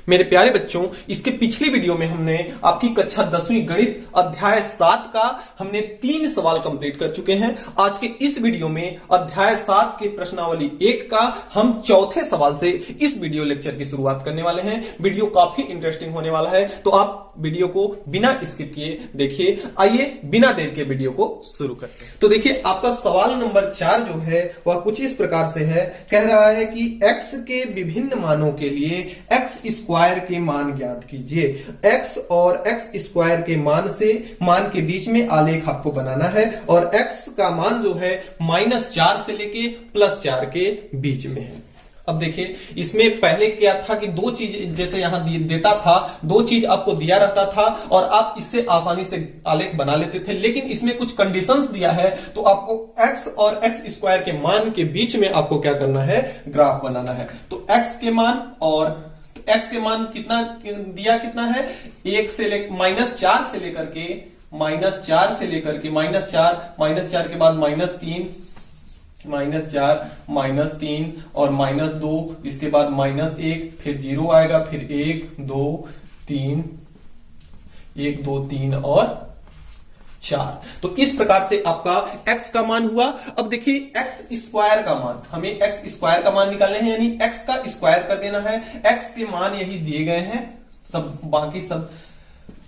मेरे प्यारे बच्चों, इसके पिछली वीडियो में हमने आपकी कक्षा 10वीं गणित अध्याय 7 का हमने 3 सवाल कंप्लीट कर चुके हैं। आज के इस वीडियो में अध्याय 7 के प्रश्नावली 1 का हम चौथे सवाल से इस वीडियो लेक्चर की शुरुआत करने वाले हैं। वीडियो काफी इंटरेस्टिंग होने वाला है, तो आप वीडियो को बिना स्किप किए देखिए। आइए बिना देर के वीडियो को शुरू करते हैं। तो देखिए, आपका सवाल नंबर 4 जो है वह कुछ इस प्रकार से है। कह रहा है कि x के विभिन्न मानों के लिए x स्क्वायर के मान ज्ञात कीजिए। x और x स्क्वायर के मान के बीच में आलेख आपको बनाना है और x का मान जो है -4 से लेके +4 के बीच में है। अब देखिए, इसमें पहले क्या था कि दो चीज जैसे यहां देता था, दो चीज आपको दिया रहता था और आप इससे आसानी से आलेख बना लेते थे। लेकिन इसमें कुछ कंडीशंस दिया है, तो आपको x और x स्क्वायर के मान के बीच में आपको क्या करना है, ग्राफ बनाना है। तो x के मान और x के मान कितना दिया, कितना है, 1 से -4 से लेकर के -4 से लेकर के -4 के बाद -3 -4 और -2, इसके बाद -1, फिर 0 आएगा, फिर 1 2 3 और 4। तो इस प्रकार से आपका x का मान हुआ। अब देखिए, x स्क्वायर का मान, हमें x स्क्वायर का मान निकालना है, यानी x का स्क्वायर कर देना है। x के मान यही दिए गए हैं, सब बाकी सब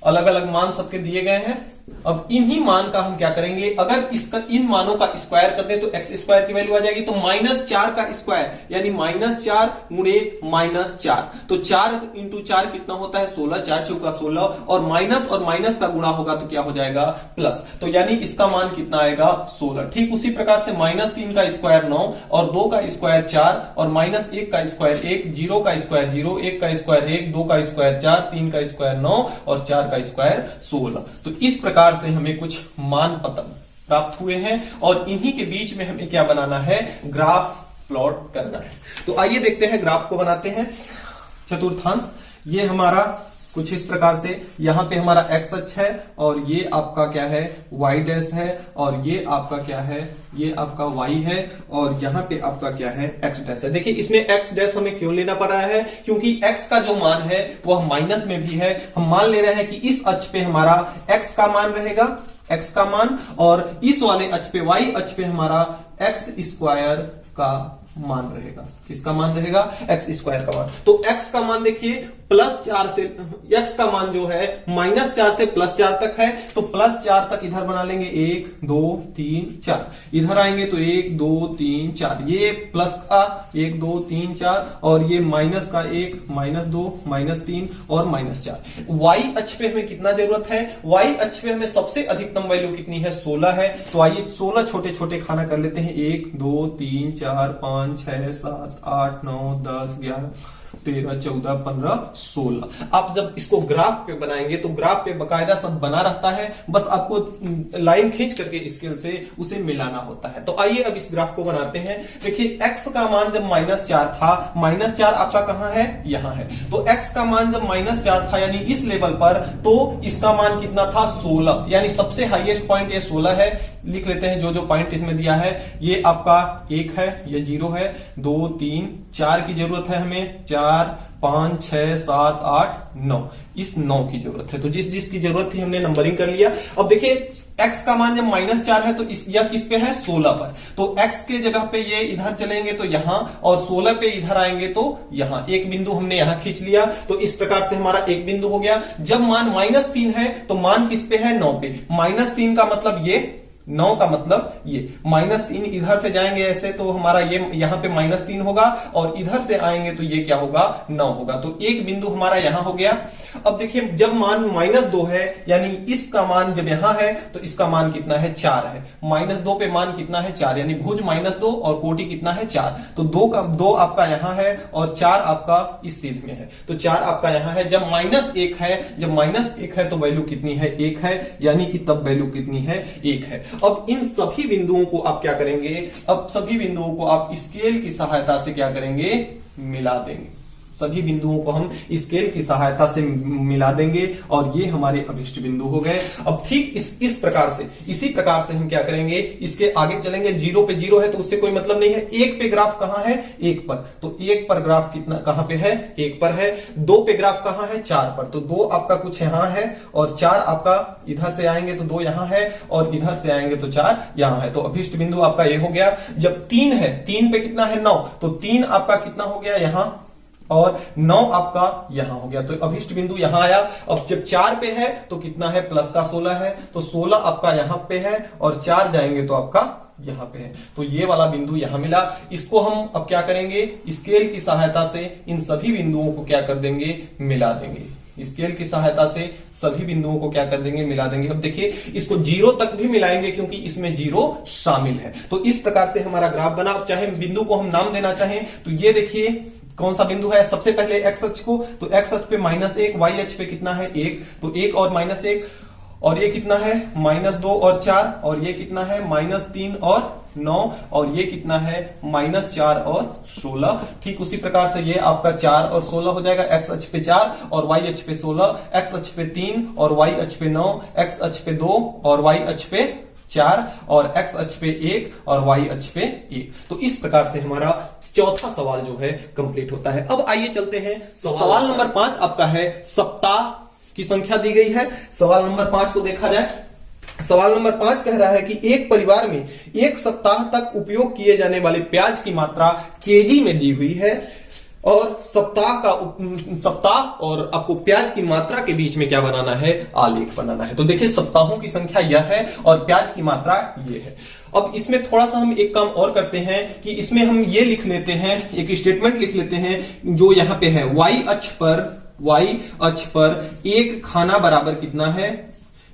अलग अलग मान सबके दिए गए हैं। अब इन्हीं मान का हम क्या करेंगे, अगर इसका इन मानों का स्क्वायर कर दे तो x स्क्वायर की वैल्यू आ जाएगी। तो -4 का स्क्वायर यानी -4 गुणे -4, तो 4 × 4 कितना होता है, 16, 4 चौका 16, और माइनस का गुणा होगा तो क्या हो जाएगा, प्लस। तो यानी इसका मान कितना आएगा, 16। ठीक उसी प्रकार से -3 का स्क्वायर 9 और 2 का स्क्वायर 4 और -1 का स्क्वायर 1, 0 का स्क्वायर 0, 1 का स्क्वायर 1, 2 का स्क्वायर 4, 3 का स्क्वायर 9 और 4 का स्क्वायर 16। तो इस प्रकार से हमें कुछ मान प्राप्त हुए हैं और इन्हीं के बीच में हमें क्या बनाना है, ग्राफ प्लॉट करना है। तो आइए देखते हैं, ग्राफ को बनाते हैं। चतुर्थांश ये हमारा कुछ इस प्रकार से, यहां पे हमारा x अक्ष है और ये आपका क्या है, y डैश है, और ये आपका क्या है, ये आपका y है, और यहां पे आपका क्या है, x डैश है। देखिए, इसमें x डैश हमें क्यों लेना पड़ रहा है, क्योंकि x का जो मान है वह माइनस में भी है। हम मान ले रहे हैं कि इस अक्ष पे हमारा x का मान रहेगा, x का मान, और इस वाले अक्ष पे, y अक्ष पे हमारा x स्क्वायर का मान रहेगा। किसका मान रहेगा, x स्क्वायर का मान। तो x का मान देखिए +4 से, x का मान जो है -4 से +4 तक है, तो +4 तक इधर बना लेंगे, 1 2 3 4, इधर आएंगे तो 1 2 3 4, ये प्लस का 1 2 3 4, और ये माइनस का 1 -2 -3 और -4। y अक्ष पे हमें कितना जरूरत है, y अक्ष पे हमें सबसे अधिकतम वैल्यू कितनी है, 16 है। तो आइए 16 छोटे छोटे खाना कर लेते हैं, 1 2 3 4 5 6 7 8 9 10 11 13 14 15 16। आप जब इसको ग्राफ पे बनाएंगे तो ग्राफ पे बकायदा सब बना रहता है, बस आपको लाइन खींच करके स्केल से उसे मिलाना होता है। तो आइए अब इस ग्राफ को बनाते हैं। देखिए, x का मान जब -4 था, -4 आपका कहां है, यहां है। तो x का मान जब -4 था यानी इस लेवल पर, तो इसका मान कितना था, 16, यानी सबसे हाईएस्ट पॉइंट ये 16 है। लिख लेते हैं जो जो पॉइंट इसमें दिया है। ये आपका 1 है, ये 0 है, 2 3 4 की जरूरत है हमें, 4 5 6 7 8 9, इस 9 की जरूरत है। तो जिस जिस की जरूरत थी हमने नंबरिंग कर लिया। अब देखिए, x का मान जब -4 है तो यह किस पे है, 16 पर। तो x के जगह पे ये इधर चलेंगे तो यहां, और 16 पे इधर आएंगे तो यहां। एक बिंदु हमने यहां खींच लिया, तो इस प्रकार से हमारा एक बिंदु हो गया। जब मान -3 है तो मान किस पे है, 9 पे। -3 का मतलब ये, 9 का मतलब ये, -3 इधर से जाएंगे ऐसे तो हमारा ये यहां पे -3 होगा, और इधर से आएंगे तो ये क्या होगा, 9 होगा। तो एक बिंदु हमारा यहां हो गया। अब देखिए, जब मान -2 है यानी इसका मान जब यहां है तो इसका मान कितना है, 4 है। -2 पे मान कितना है, 4, यानी भुज -2 और कोटि कितना है, 4। तो 2 आपका यहां है और 4 आपका इस सीध में है, तो 4 आपका यहां है। जब -1 है, जब -1 है तो वैल्यू कितनी है, 1 है, यानी कि तब वैल्यू कितनी है, 1 है। अब इन सभी बिंदुओं को आप क्या करेंगे, अब सभी बिंदुओं को आप स्केल की सहायता से क्या करेंगे, मिला देंगे। सभी बिंदुओं को हम स्केल की सहायता से मिला देंगे और ये हमारे अभिष्ट बिंदु हो गए। अब ठीक इसी प्रकार से हम क्या करेंगे, इसके आगे चलेंगे। 0 पे 0 है तो उससे कोई मतलब नहीं है। 1 पे ग्राफ कहां है, 1 पर, तो 1 पर ग्राफ कितना कहां पे है, 1 पर है। 2 पे ग्राफ कहां है, 4 पर, तो 2 आपका कुछ यहां है और 4 आपका इधर से आएंगे तो 2 यहां है और इधर से आएंगे तो 4 यहां है। तो अभिष्ट बिंदु आपका ये हो गया। जब 3 है, 3 पे कितना है, 9, तो 3 आपका कितना हो गया यहां और 9 आपका यहां हो गया, तो अभिष्ट बिंदु यहां आया। अब जब 4 पे है तो कितना है, प्लस का 16 है, तो 16 आपका यहां पे है और 4 जाएंगे तो आपका यहां पे है, तो ये वाला बिंदु यहां मिला। इसको हम अब क्या करेंगे, स्केल की सहायता से इन सभी बिंदुओं को क्या कर देंगे, मिला देंगे। स्केल की सहायता से सभी बिंदुओं को क्या कर देंगे, मिला देंगे। अब देखिए इसको 0 तक भी मिलाएंगे क्योंकि इसमें 0 शामिल है। तो इस प्रकार से हमारा ग्राफ बना। चाहे बिंदु को हम नाम देना चाहें तो ये देखिए कौन सा बिंदु है, सबसे पहले एक्स अक्ष को, तो एक्स अक्ष पे -1, वाई अक्ष पे कितना है 1, तो 1 और -1 और ये कितना है -2 और 4 और ये कितना है -3 और 9 और ये कितना है -4 और 16। ठीक उसी प्रकार से ये आपका 4 और 16 हो जाएगा। एक्स अक्ष पे 4 और वाई अक्ष पे 16, एक्स अक्ष पे 3 और वाई अक्ष पे 9, एक्स अक्ष पे 2 और वाई अक्ष पे 4 और एक्स अक्ष पे 1 और वाई अक्ष पे 1। तो इस प्रकार से हमारा चौथा सवाल जो है कंप्लीट होता है। अब आइए चलते हैं सवाल नंबर 5 आपका है, सप्ताह की संख्या दी गई है। सवाल नंबर 5 को देखा जाए। सवाल नंबर 5 कह रहा है कि एक परिवार में 1 सप्ताह तक उपयोग किए जाने वाले प्याज की मात्रा केजी में दी हुई है और सप्ताह और आपको प्याज की मात्रा के बीच में क्या बनाना है, आलेख बनाना है। तो देखिए सप्ताहों की संख्या यह है और प्याज की मात्रा ये है। अब इसमें थोड़ा सा हम एक काम और करते हैं कि इसमें हम ये लिख लेते हैं, एक स्टेटमेंट लिख लेते हैं जो यहां पे है, वाई अक्ष पर एक खाना बराबर कितना है,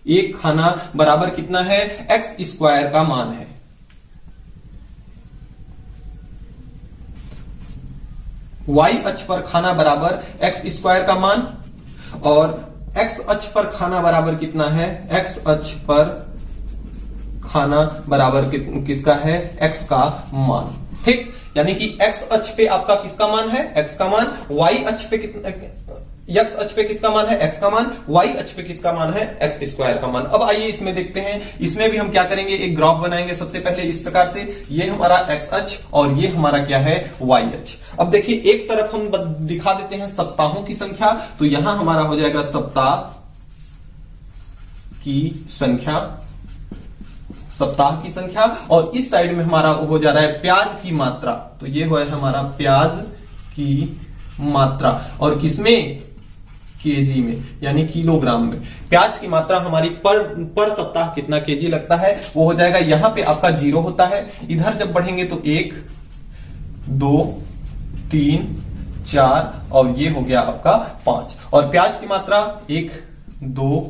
एक खाना बराबर कितना है, एक्स स्क्वायर का मान है। वाई अक्ष पर खाना बराबर एक्स स्क्वायर का मान और एक्स अक्ष पर खाना बराबर कितना है, एक्स अक्ष पर खाना बराबर किसका है, एक्स का मान। ठीक, यानी कि एक्स अक्ष पे आपका किसका मान है, एक्स का मान। वाई अक्ष पे कितना, एक्स अक्ष पे किसका मान है, एक्स का मान। वाई अक्ष पे किसका मान है, एक्स स्क्वायर का मान। अब आइए इसमें देखते हैं, इसमें भी हम क्या करेंगे, एक ग्राफ बनाएंगे सबसे पहले इस प्रकार से। ये हमारा एक्स अक्ष और ये हमारा क्या है, वाई अक्ष। अब देखिए एक तरफ हम दिखा देते हैं सप्ताहों की संख्या, तो यहां हमारा हो जाएगा सप्ताह की संख्या और इस साइड में हमारा हो जा रहा है प्याज की मात्रा, तो ये है हमारा प्याज की मात्रा और किसमें, केजी में, यानी किलोग्राम में। प्याज की मात्रा हमारी पर सप्ताह कितना केजी लगता है वो हो जाएगा, यहां पे आपका 0 होता है, इधर जब बढ़ेंगे तो 1 2 3 4 और ये हो गया आपका 5 और प्याज की मात्रा 1 2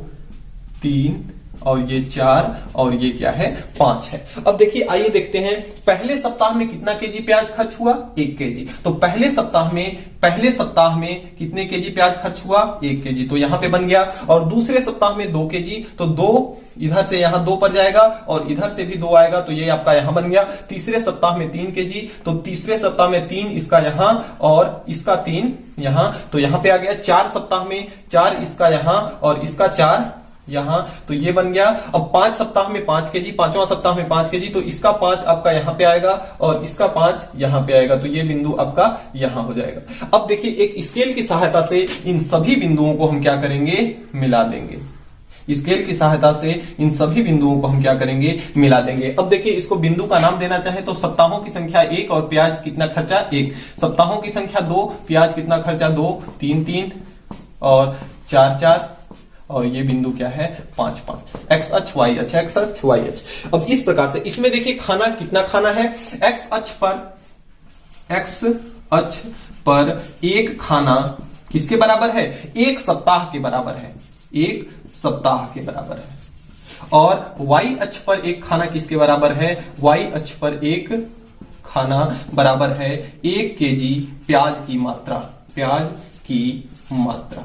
3 और ये 4 और ये क्या है, 5 है। अब देखिए आइए देखते हैं पहले सप्ताह में कितना केजी प्याज खर्च हुआ, 1 केजी। तो पहले सप्ताह में कितने केजी प्याज खर्च हुआ, 1 केजी, तो यहां पे बन गया। और दूसरे सप्ताह में 2 केजी, तो 2 इधर से यहां 2 पर जाएगा और इधर से भी 2 आएगा, तो ये आपका यहां बन गया। तीसरे सप्ताह में 3 केजी, तो तीसरे सप्ताह में 3 इसका यहां और इसका 3 यहां, तो यहां पे आ गया। 4 सप्ताह में 4 इसका यहां और इसका 4 यहां, तो ये बन गया। अब 5 सप्ताह में 5 केजी, 5वां सप्ताह में 5 केजी, तो इसका 5 आपका यहां पे आएगा और इसका 5 यहां पे आएगा, तो ये बिंदु आपका यहां हो जाएगा। अब देखिए एक स्केल की सहायता से इन सभी बिंदुओं को हम क्या करेंगे, मिला देंगे। स्केल की सहायता से इन सभी बिंदुओं को हम क्या करेंगे, मिला देंगे। अब देखिए इसको बिंदु का नाम देना चाहे तो सप्ताहों की संख्या 1 और प्याज कितना खर्चा 1, सप्ताहों की संख्या 2, प्याज कितना खर्चा 2 3 3 और 4 4 और ये बिंदु क्या है 5 5, एक्स अक्ष वाई अक्ष, एक्स अक्ष वाई अक्ष। अब इस प्रकार से इसमें देखिए खाना कितना खाना है, एक्स अक्ष पर एक खाना किसके बराबर है, 1 सप्ताह के बराबर है, 1 सप्ताह के बराबर है। और वाई अक्ष पर एक खाना किसके बराबर है, वाई अक्ष पर एक खाना बराबर है 1 केजी प्याज की मात्रा, प्याज की मात्रा।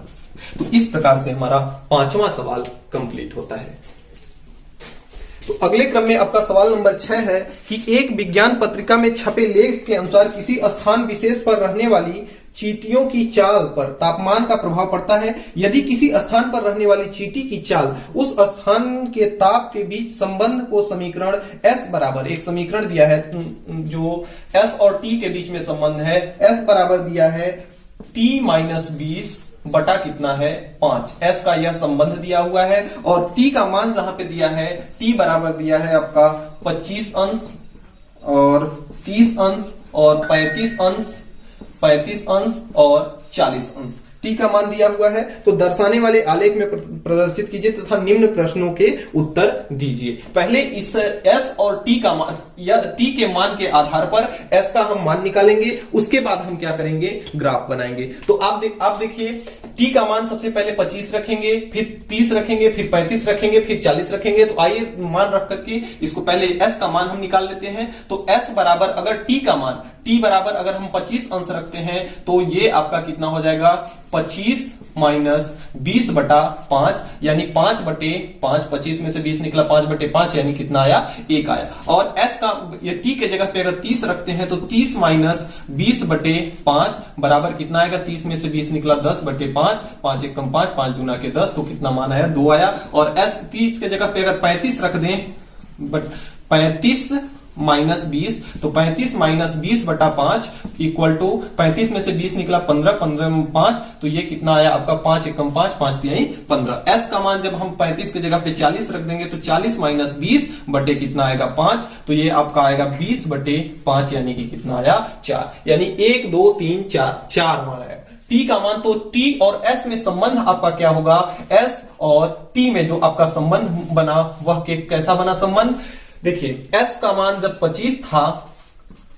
तो इस प्रकार से हमारा 5वां सवाल कंप्लीट होता है। तो अगले क्रम में आपका सवाल नंबर 6 है कि एक विज्ञान पत्रिका में छपे लेख के अनुसार किसी स्थान विशेष पर रहने वाली चींटियों की चाल पर तापमान का प्रभाव पड़ता है। यदि किसी स्थान पर रहने वाली चींटी की चाल उस स्थान के ताप के बीच संबंध को समीकरण S बराबर, एक समीकरण दिया है जो S और T के बीच में संबंध है, S बराबर दिया है T-20 बटा कितना है 5। S का यह संबंध दिया हुआ है और T का मान जहां पे दिया है, T बराबर दिया है आपका 25 अंश और 30 अंश और 35 अंश और 40 अंश। टी का मान दिया हुआ है, तो दर्शाने वाले आलेख में प्रदर्शित कीजिए तथा निम्न प्रश्नों के उत्तर दीजिए। पहले इस एस और टी का मान या टी के मान के आधार पर एस का हम मान निकालेंगे, उसके बाद हम क्या करेंगे, ग्राफ बनाएंगे। तो आप देखिए टी का मान सबसे पहले 25 रखेंगे, फिर 30 रखेंगे, फिर 35 रखेंगे, फिर 40 रखेंगे। तो आइए मान रख करके इसको पहले एस का मान हम निकाल लेते हैं। तो एस बराबर अगर टी का मान, टी बराबर अगर हम 25 अंश रखते हैं तो ये आपका कितना हो जाएगा 25 माइनस 20 बटा 5 यानी 5 बटे 5, 25 में से 20 निकला 5 बटे 5 यानी कितना आया 1 आया। और एस का ये टी के जगह पे अगर 30 रखते हैं तो 30 माइनस 20 बटे 5 बराबर कितना आएगा, 30 में से 20 निकला 10 बटे 5, 5 एक कम 5, 5 दूना के 10, तो कितना मान आया 2 आया। और एस 30 के जगह पे अगर 35 रख दें, 35 माइनस 20, तो 35 माइनस 20 बटा 5 इक्वल टू 35 में से 20 निकला 15, 15 में 5, तो ये कितना आया आपका 5 एकम 5, 5 तिहाई 15। एस का मान जब हम 35 की जगह पे 40 रख देंगे तो 40 माइनस 20 बटे कितना आएगा 5, तो ये आपका आएगा 20 बटे 5 यानी कि कितना आया 4, यानी 1 2 3 4 मान आया। टी का मान, तो टी और एस में संबंध आपका क्या होगा, एस और टी में जो आपका संबंध बना वह कैसा बना संबंध, देखिए S का मान जब 25 था,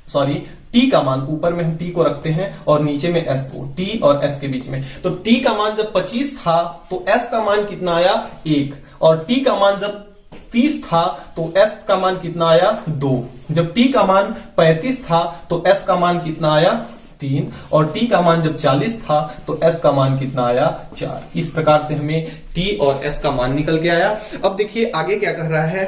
सॉरी T का मान, ऊपर में हम T को रखते हैं और नीचे में S को, T और S के बीच में, तो T का मान जब 25 था तो S का मान कितना आया 1, और T का मान जब 30 था तो S का मान कितना आया 2, जब T का मान 35 था तो S का मान कितना आया 3, और T का मान जब 40 था तो S का मान कितना आया 4। इस प्रकार से हमें T और S का मान निकल के आया। अब देखिए आगे क्या कह रहा है,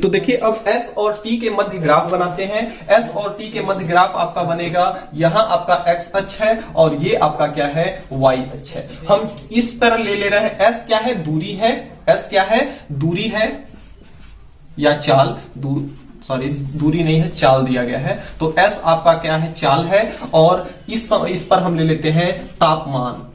तो देखिए अब S और T के मध्य ग्राफ बनाते हैं। S और T के मध्य ग्राफ आपका बनेगा, यहां आपका X अक्ष है और ये आपका क्या है Y अक्ष है। हम इस पर ले रहे हैं, S क्या है, दूरी है, S क्या है, दूरी है या चाल, दूरी नहीं है, चाल दिया गया है, तो S आपका क्या है, चाल है। और इस पर हम ले लेते हैं तापमान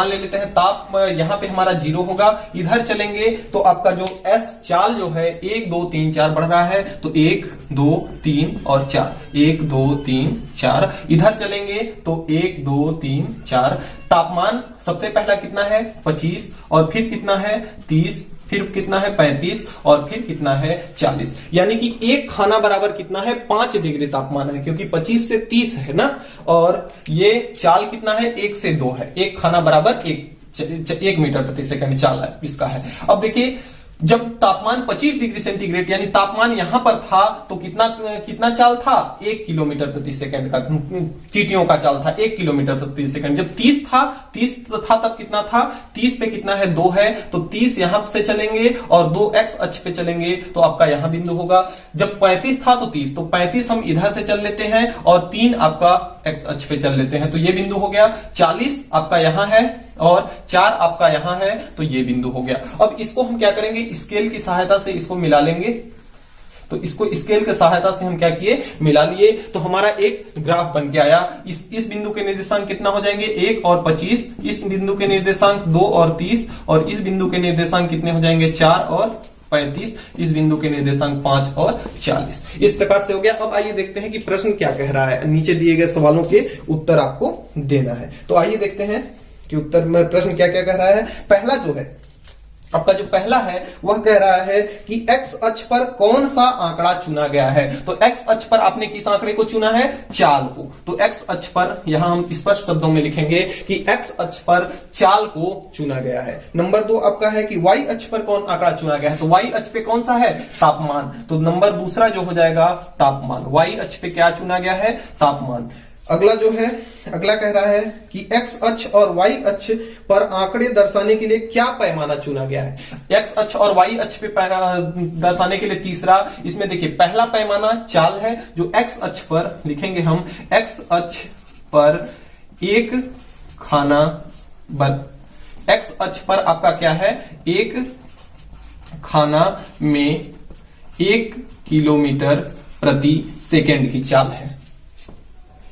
ले लेते हैं। ताप यहां पे हमारा 0 होगा, इधर चलेंगे तो आपका जो S चाल जो है 1 2 3 4 बढ़ रहा है, तो 1 2 3 और 4, 1 2 3 4, इधर चलेंगे तो 1 2 3 4। तापमान सबसे पहला कितना है 25, और फिर कितना है 30, फिर कितना है 35, और फिर कितना है 40, यानी कि एक खाना बराबर कितना है 5 डिग्री तापमान है, क्योंकि 25 से 30 है ना, और ये चाल कितना है 1 से 2 है, एक खाना बराबर 1 मीटर प्रति सेकंड चाल है इसका है। अब देखिए जब तापमान 25 डिग्री सेंटीग्रेड यानी तापमान यहां पर था तो कितना चाल था 1 किलोमीटर प्रति सेकंड का, चींटियों का चाल था 1 किलोमीटर प्रति सेकंड। जब 30 था तब कितना था, 30 पे कितना है 2 है, तो 30 यहां से चलेंगे और 2 x अक्ष पे चलेंगे तो आपका यहां बिंदु होगा। जब 35 था तो 30, तो 35 हम इधर से चल लेते हैं और 3 आपका x अक्ष पे चल लेते हैं, तो ये बिंदु हो गया। 40 आपका यहां है और 4 आपका यहां है, तो ये बिंदु हो गया। अब इसको हम क्या करेंगे, स्केल की सहायता से इसको मिला लेंगे, तो इसको स्केल की सहायता से हम क्या किए, मिला लिए, तो हमारा एक ग्राफ बन के आया। इस बिंदु के निर्देशांक कितना हो जाएंगे 1 और 25, इस बिंदु के निर्देशांक 2 और 30, और इस बिंदु के निर्देशांक कितने हो जाएंगे 4 और 35, इस बिंदु के निर्देशांक 5 और 40। इस प्रकार से हो गया। अब आइए देखते हैं कि प्रश्न क्या कह रहा है, नीचे दिए गए सवालों के उत्तर आपको देना है। तो आइए देखते हैं कि उत्तर में प्रश्न क्या क्या कह रहा है। पहला जो है आपका, जो पहला है वह कह रहा है कि x अक्ष पर कौन सा आंकड़ा चुना गया है। तो x अक्ष पर आपने किस आंकड़े को चुना है, चाल को। तो x अक्ष पर यहां हम स्पष्ट शब्दों में लिखेंगे कि x अक्ष पर चाल को चुना गया है। नंबर 2 आपका है कि y अक्ष पर कौन आंकड़ा चुना गया है। तो y अक्ष पे कौन सा है, तापमान। तो नंबर दूसरा जो हो जाएगा तापमान, y अक्ष पे क्या चुना गया है, तापमान। अगला जो है, अगला कह रहा है कि एक्स अक्ष और वाई अक्ष पर आंकड़े दर्शाने के लिए क्या पैमाना चुना गया है। एक्स अक्ष और वाई अक्ष पे दर्शाने के लिए तीसरा, इसमें देखिए पहला पैमाना चाल है, जो एक्स अक्ष पर लिखेंगे हम, एक्स अक्ष पर एक खाना एक्स अक्ष पर आपका क्या है, एक खाना में 1 किलोमीटर प्रति सेकेंड की चाल है।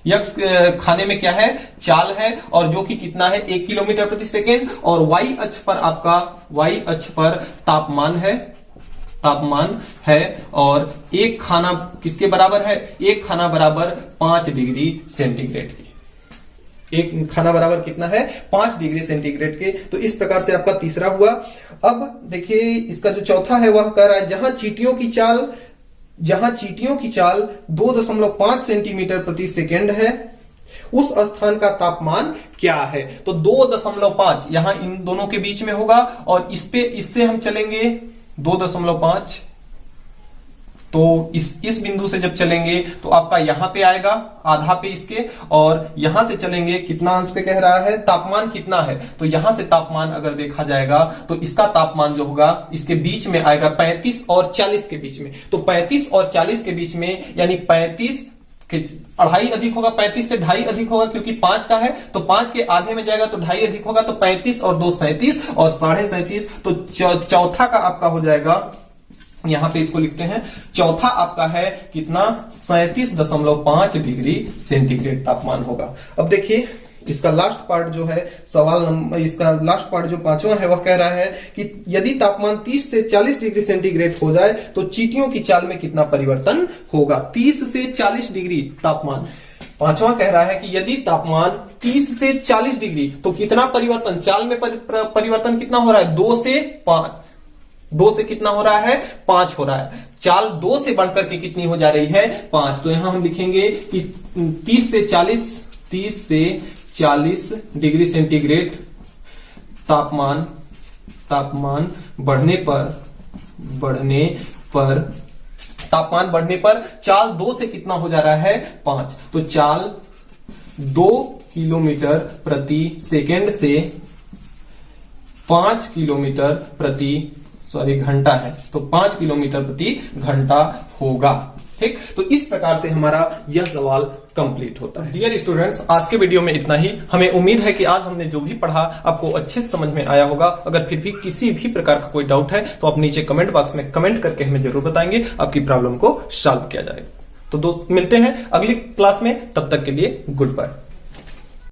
यक्स खाने में क्या है, चाल है, और जो कि कितना है, 1 किलोमीटर प्रति सेकेंड। और वाई अक्ष पर आपका, वाई अक्ष पर तापमान है, और एक खाना किसके बराबर है, एक खाना बराबर 5 डिग्री सेंटीग्रेड की। एक खाना बराबर कितना है, 5 डिग्री सेंटीग्रेड के। तो इस प्रकार से आपका तीसरा हुआ। अब देखिए इसका जो चौथा है वह कह रहा है जहां चींटियों की चाल 2.5 सेंटीमीटर प्रति सेकेंड है, उस स्थान का तापमान क्या है। तो 2.5 यहां इन दोनों के बीच में होगा, और इससे हम चलेंगे 2.5, तो इस बिंदु से जब चलेंगे तो आपका यहां पे आएगा आधा पे इसके, और यहां से चलेंगे कितना अंश पे कह रहा है, तापमान कितना है, तो यहां से तापमान अगर देखा जाएगा तो इसका तापमान जो होगा इसके बीच में आएगा 35 और 40 के बीच में। तो 35 और 40 के बीच में, यानी 35 अढ़ाई अधिक होगा, 35 से ढाई अधिक होगा, क्योंकि 5 का है तो 5 के आधे में जाएगा तो ढाई अधिक होगा, तो 35 और 2 37 और 37.5। तो चौथा का आपका हो जाएगा, यहां पे इसको लिखते हैं, चौथा आपका है कितना, 37.5 डिग्री सेंटीग्रेड तापमान होगा। अब देखिए इसका लास्ट पार्ट जो है सवाल नंबर, इसका लास्ट पार्ट जो 5वां है वह कह रहा है कि यदि तापमान 30 से 40 डिग्री सेंटीग्रेड हो जाए तो चींटियों की चाल में कितना परिवर्तन होगा। 30 से 40 डिग्री तापमान, 5वां कह रहा है कि यदि तापमान 30 से 40 डिग्री तो कितना परिवर्तन, चाल में परिवर्तन कितना हो रहा है, 2 से 5, 2 से कितना हो रहा है, 5 हो रहा है। चाल 2 से बढ़कर के कितनी हो जा रही है, 5। तो यहां हम लिखेंगे कि 30 से 40 डिग्री सेंटीग्रेड तापमान बढ़ने पर चाल 2 से कितना हो जा रहा है, 5। तो चाल 2 किलोमीटर प्रति सेकेंड से 5 किलोमीटर प्रति घंटा है, तो 5 किलोमीटर प्रति घंटा होगा। ठीक, तो इस प्रकार से हमारा यह सवाल कंप्लीट होता है। डियर स्टूडेंट्स, आज के वीडियो में इतना ही। हमें उम्मीद है कि आज हमने जो भी पढ़ा आपको अच्छे से समझ में आया होगा। अगर फिर भी किसी भी प्रकार का कोई डाउट है तो आप नीचे कमेंट बॉक्स में कमेंट करके हमें जरूर बताएंगे, आपकी प्रॉब्लम को सॉल्व किया जाएगा। तो मिलते हैं अगली क्लास में, तब तक के लिए गुड बाय।